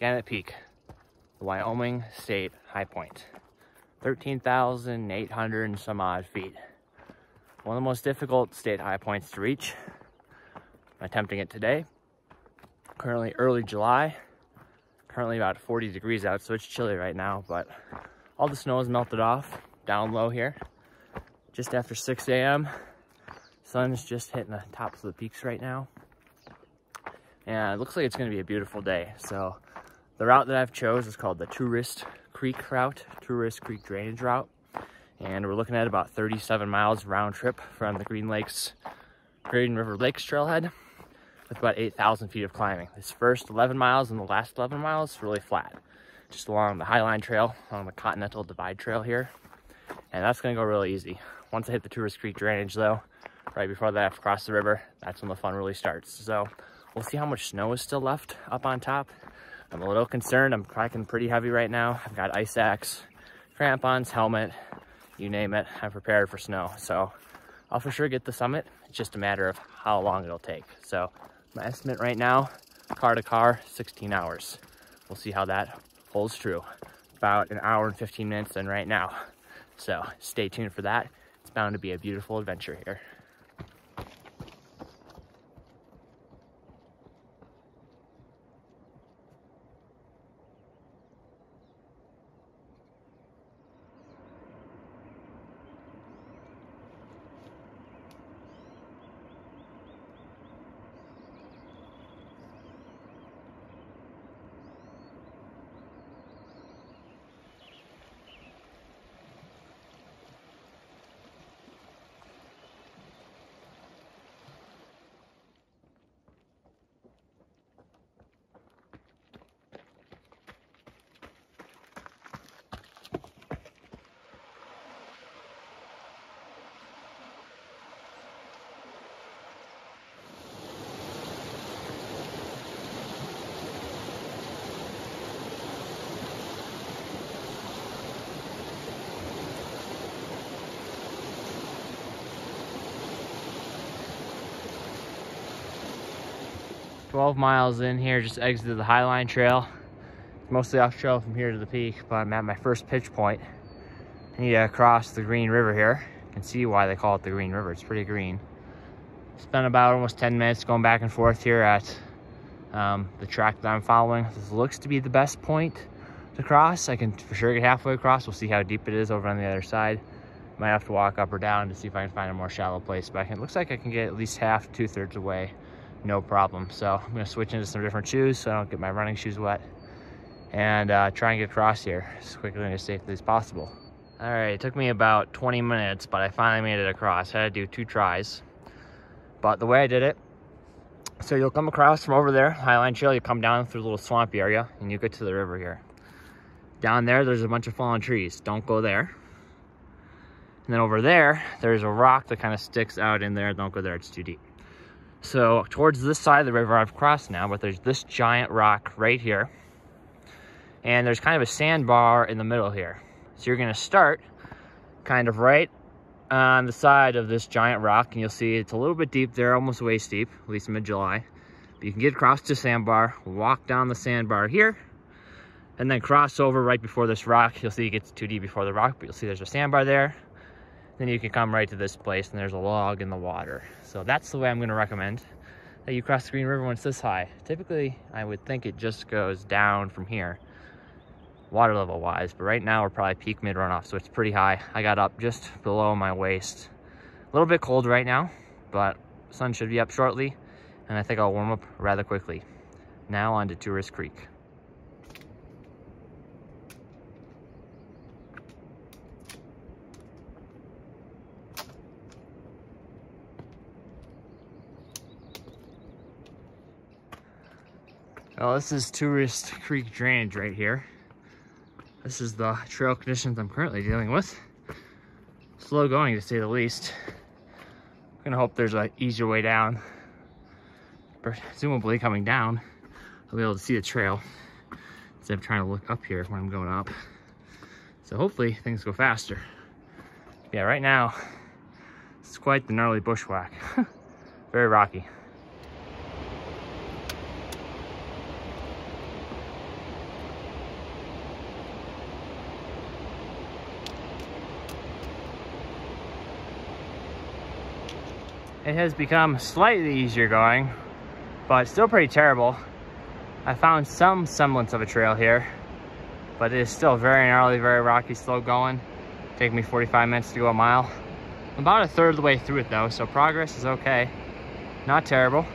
Gannett Peak, the Wyoming State Highpoint. 13,800 and some odd feet. One of the most difficult state high points to reach. I'm attempting it today. Currently early July. Currently about 40 degrees out, so it's chilly right now, but all the snow has melted off down low here. Just after 6 a.m. Sun's just hitting the tops of the peaks right now. And it looks like it's going to be a beautiful day. So the route that I've chose is called the Tourist Creek route, Tourist Creek drainage route. And we're looking at about 37 miles round trip from the Green River Lakes trailhead with about 8,000 feet of climbing. This first 11 miles and the last 11 miles really flat, just along the Highline Trail, on the Continental Divide Trail here. And that's going to go really easy. Once I hit the Tourist Creek drainage though, right before that I have to cross the river, that's when the fun really starts. So we'll see how much snow is still left up on top. I'm a little concerned. I'm cracking pretty heavy right now. I've got ice axe, crampons, helmet, you name it. I'm prepared for snow. So I'll for sure get the summit. It's just a matter of how long it'll take. So my estimate right now, car to car, 16 hours. We'll see how that holds true. About an hour and 15 minutes in right now. So stay tuned for that. It's bound to be a beautiful adventure here. "12 miles in here, just exited the Highline Trail. Mostly off trail from here to the peak, but I'm at my first pitch point. I need to cross the Green River here. You can see why they call it the Green River. It's pretty green. Spent about almost 10 minutes going back and forth here at the track that I'm following. This looks to be the best point to cross. I can for sure get halfway across. We'll see how deep it is over on the other side. Might have to walk up or down to see if I can find a more shallow place, but it looks like I can get at least half, 2/3 away. No problem. So I'm gonna switch into some different shoes so I don't get my running shoes wet and try and get across here as quickly and as safely as possible. All right, it took me about 20 minutes, but I finally made it across. I had to do 2 tries, but the way I did it, so you'll come across from over there, Highline Trail, you come down through a little swampy area and you get to the river here. Down there, there's a bunch of fallen trees. Don't go there. And then over there, there's a rock that kind of sticks out in there. Don't go there, it's too deep. So towards this side of the river I've crossed now, but there's this giant rock right here. And there's kind of a sandbar in the middle here. So you're gonna start kind of right on the side of this giant rock, and you'll see it's a little bit deep there, almost waist deep, at least mid-July. But you can get across to the sandbar, walk down the sandbar here, and then cross over right before this rock. You'll see it gets too deep before the rock, but you'll see there's a sandbar there. Then you can come right to this place and there's a log in the water. So that's the way I'm gonna recommend that you cross the Green River when it's this high. Typically, I would think it just goes down from here, water level wise, but right now we're probably peak mid runoff, so it's pretty high. I got up just below my waist. A little bit cold right now, but the sun should be up shortly, and I think I'll warm up rather quickly. Now on to Tourist Creek. Well, this is Tourist Creek drainage right here. This is the trail conditions I'm currently dealing with. Slow going to say the least. I'm gonna hope there's an easier way down. Presumably coming down, I'll be able to see the trail instead of trying to look up here when I'm going up. So hopefully things go faster. Yeah, right now, it's quite the gnarly bushwhack. Very rocky. it has become slightly easier going, but still pretty terrible. I found some semblance of a trail here, but it is still very gnarly, very rocky, slow going. Taking me 45 minutes to go a mile. I'm about a third of the way through it though, so progress is okay. Not terrible.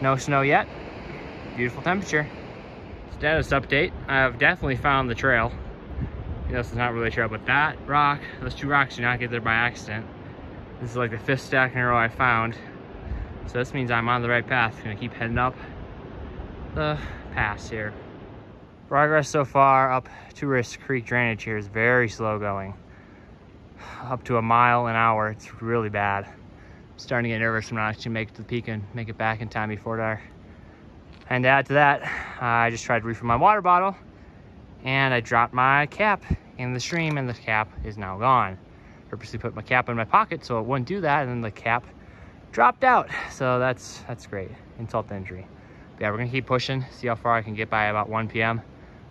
No snow yet. Beautiful temperature. Status update. I've definitely found the trail. This is not really a trail, but that rock, those two rocks do not get there by accident. This is like the 5th stack in a row I found. So this means I'm on the right path. Gonna keep heading up the pass here. Progress so far up Tourist Creek drainage here is very slow going. Up to a mile an hour, it's really bad. I'm starting to get nervous when I actually make it to the peak and make it back in time before dark. And to add to that, I just tried to refill my water bottle and I dropped my cap in the stream and the cap is now gone. Purposely put my cap in my pocket so it wouldn't do that, and then the cap dropped out. So that's great. Insult to injury. But yeah, we're gonna keep pushing, see how far I can get by about 1 p.m.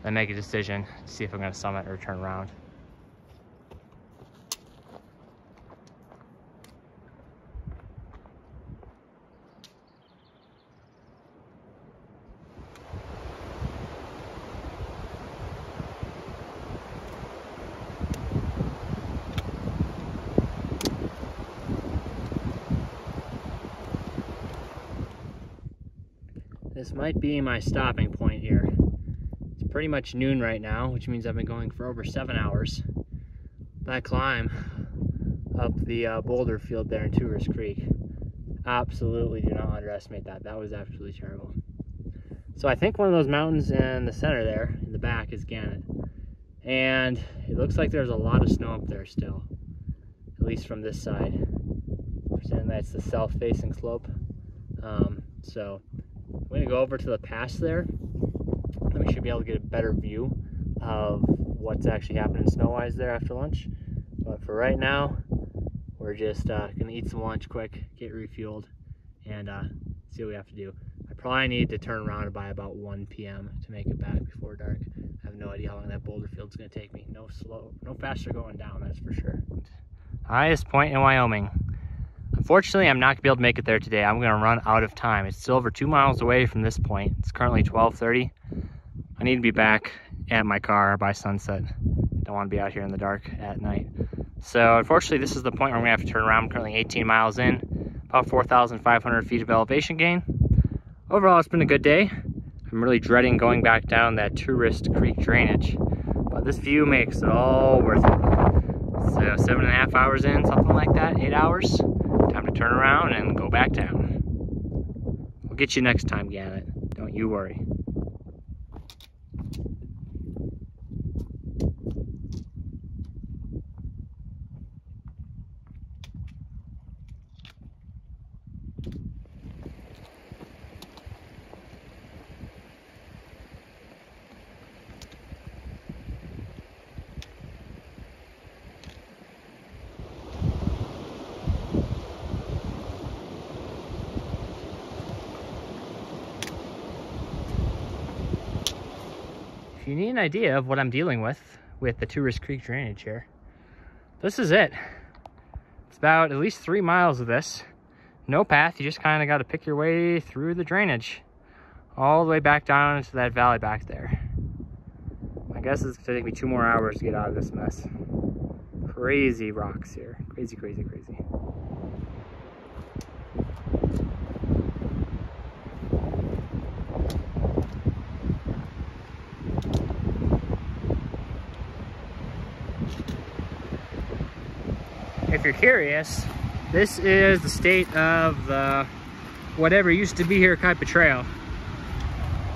Then make a decision to see if I'm gonna summit or turn around. This might be my stopping point here. It's pretty much noon right now, which means I've been going for over 7 hours. That climb up the boulder field there in Tourist Creek, absolutely do not underestimate that. That was absolutely terrible. So I think one of those mountains in the center there, in the back, is Gannett. And it looks like there's a lot of snow up there still, at least from this side. Presuming that's the south-facing slope. So I'm going to go over to the pass there, and we should be able to get a better view of what's actually happening snow-wise there after lunch. But for right now, we're just going to eat some lunch quick, get refueled, and see what we have to do. I probably need to turn around by about 1 p.m. to make it back before dark. I have no idea how long that boulder field's going to take me. No faster going down, that's for sure. Highest point in Wyoming. Unfortunately, I'm not going to be able to make it there today. I'm going to run out of time. It's still over 2 miles away from this point. It's currently 12:30. I need to be back at my car by sunset. Don't want to be out here in the dark at night. So unfortunately, this is the point where I'm going to have to turn around. I'm currently 18 miles in, about 4,500 feet of elevation gain. Overall, it's been a good day. I'm really dreading going back down that Tourist Creek drainage, but this view makes it all worth it. So 7.5 hours in, something like that, 8 hours. Time to turn around and go back down. We'll get you next time, Gannett. Don't you worry. If you need an idea of what I'm dealing with the Tourist Creek drainage here, this is it. It's about at least 3 miles of this. No path, you just kind of got to pick your way through the drainage all the way back down into that valley back there. I guess it's gonna take me 2 more hours to get out of this mess. Crazy rocks here, crazy, crazy, crazy. If you're curious, this is the state of the whatever used to be here Kaipa Trail.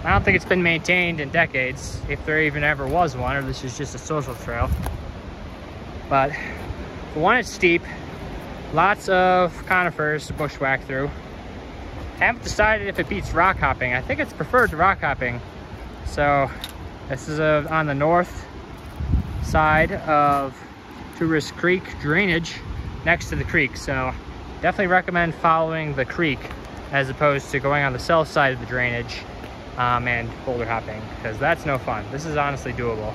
I don't think it's been maintained in decades, if there even ever was one, or this is just a social trail. But for one, it's steep, lots of conifers to bushwhack through. Haven't decided if it beats rock hopping. I think it's preferred to rock hopping. So this is on the north side of Tourist Creek drainage next to the creek, so definitely recommend following the creek as opposed to going on the south side of the drainage and boulder hopping, because that's no fun. This is honestly doable.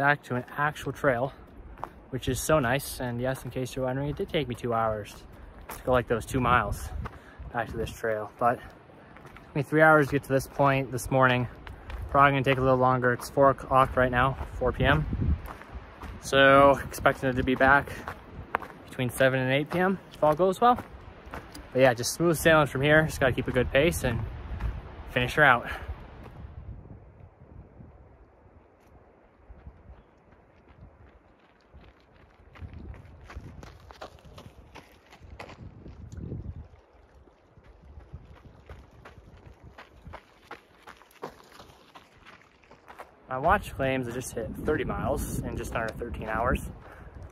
back to an actual trail, which is so nice. And yes, in case you're wondering, it did take me 2 hours to go like those 2 miles back to this trail, but it took me 3 hours to get to this point this morning. Probably gonna take a little longer. It's 4 o'clock right now, 4 p.m. So expecting it to be back between 7 and 8 p.m. if all goes well. But yeah, just smooth sailing from here. Just gotta keep a good pace and finish her out. My watch claims I just hit 30 miles in just under 13 hours.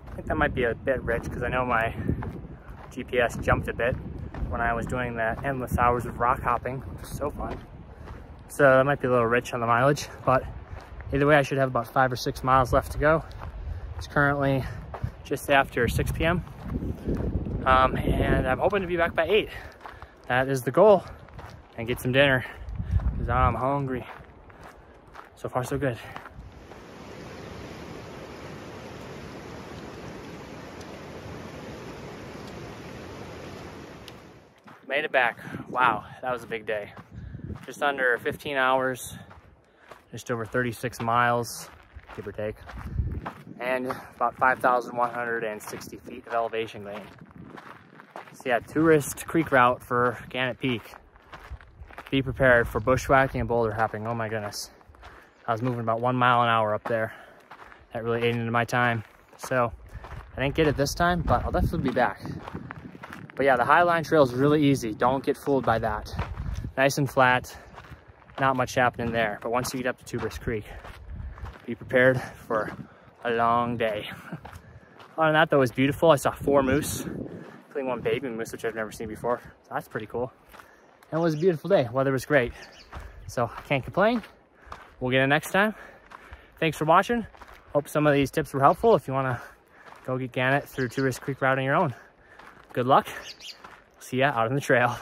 I think that might be a bit rich because I know my GPS jumped a bit when I was doing that endless hours of rock hopping, which was so fun. So it might be a little rich on the mileage, but either way, I should have about 5 or 6 miles left to go. It's currently just after 6 p.m. And I'm hoping to be back by 8. That is the goal, and get some dinner because I'm hungry. So far, so good. Made it back. Wow, that was a big day. Just under 15 hours, just over 36 miles, give or take, and about 5,160 feet of elevation gain. So yeah, tourist creek route for Gannett Peak. Be prepared for bushwhacking and boulder hopping. Oh my goodness. I was moving about 1 mile an hour up there. That really ate into my time. So I didn't get it this time, but I'll definitely be back. But yeah, the Highline Trail is really easy. Don't get fooled by that. Nice and flat, not much happening there. But once you get up to Tuberous Creek, be prepared for a long day. Other than that though, it was beautiful. I saw 4 moose, including 1 baby moose, which I've never seen before. So that's pretty cool. And it was a beautiful day. Weather was great. So I can't complain. We'll get it next time. Thanks for watching. Hope some of these tips were helpful if you want to go get Gannett through Tuberous Creek route on your own. Good luck. See ya out on the trail.